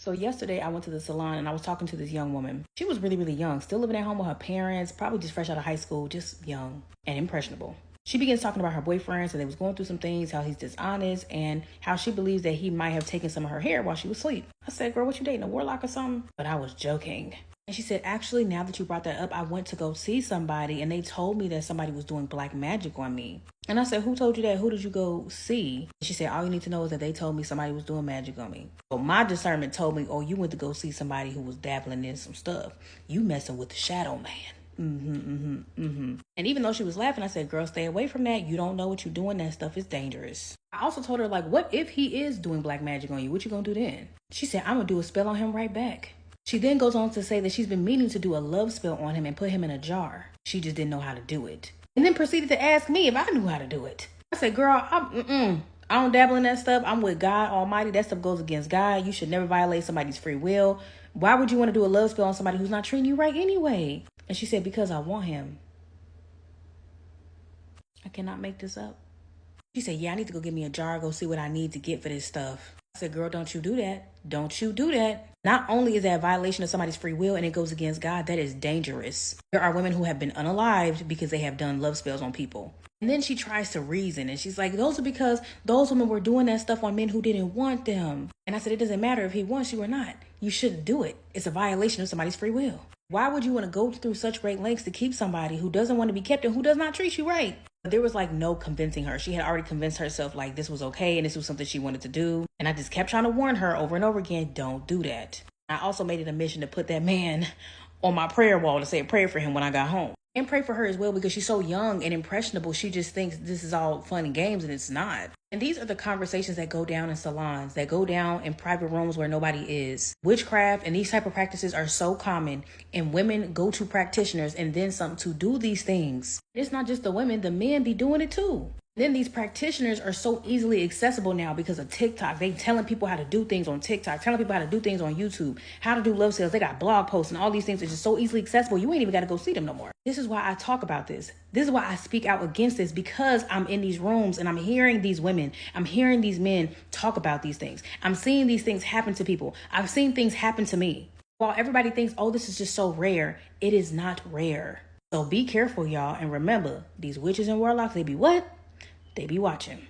So yesterday I went to the salon and I was talking to this young woman. She was really, really young, still living at home with her parents, probably just fresh out of high school, just young and impressionable. She begins talking about her boyfriend, so they was going through some things, how he's dishonest, and how she believes that he might have taken some of her hair while she was asleep. I said, girl, what you dating, a warlock or something? But I was joking. And she said, actually, now that you brought that up, I went to go see somebody and they told me that somebody was doing black magic on me. And I said, who told you that? Who did you go see? She said, all you need to know is that they told me somebody was doing magic on me. So my discernment told me, oh, you went to go see somebody who was dabbling in some stuff. You messing with the shadow man. And even though she was laughing, I said, girl, stay away from that. You don't know what you're doing. That stuff is dangerous. I also told her, like, what if he is doing black magic on you? What you gonna do then? She said, I'm gonna do a spell on him right back. She then goes on to say that she's been meaning to do a love spell on him and put him in a jar. She just didn't know how to do it. And then proceeded to ask me if I knew how to do it. I said, girl, I don't dabble in that stuff. I'm with God Almighty. That stuff goes against God. You should never violate somebody's free will. Why would you want to do a love spell on somebody who's not treating you right anyway? And she said, because I want him. I cannot make this up. She said, yeah, I need to go get me a jar, go see what I need to get for this stuff. I said, girl, don't you do that. Don't you do that. Not only is that a violation of somebody's free will and it goes against God, that is dangerous. There are women who have been unalived because they have done love spells on people. And then she tries to reason and she's like, those are because those women were doing that stuff on men who didn't want them. And I said, it doesn't matter if he wants you or not. You shouldn't do it. It's a violation of somebody's free will. Why would you want to go through such great lengths to keep somebody who doesn't want to be kept and who does not treat you right? But there was like no convincing her. She had already convinced herself like this was okay and this was something she wanted to do. And I just kept trying to warn her over and over again, don't do that. I also made it a mission to put that man on my prayer wall to say a prayer for him when I got home. And pray for her as well because she's so young and impressionable. She just thinks this is all fun and games and it's not. And these are the conversations that go down in salons, that go down in private rooms where nobody is. Witchcraft and these type of practices are so common, and women go to practitioners and then some to do these things. It's not just the women, the men be doing it too. Then these practitioners are so easily accessible now because of TikTok. They telling people how to do things on TikTok, telling people how to do things on YouTube, how to do love sales. They got blog posts and all these things are just so easily accessible. You ain't even got to go see them no more. This is why I talk about this. This is why I speak out against this, because I'm in these rooms and I'm hearing these women, I'm hearing these men talk about these things. I'm seeing these things happen to people. I've seen things happen to me. While everybody thinks, oh, this is just so rare, it is not rare. So be careful, y'all. And remember, these witches and warlocks, they be what? They be watching.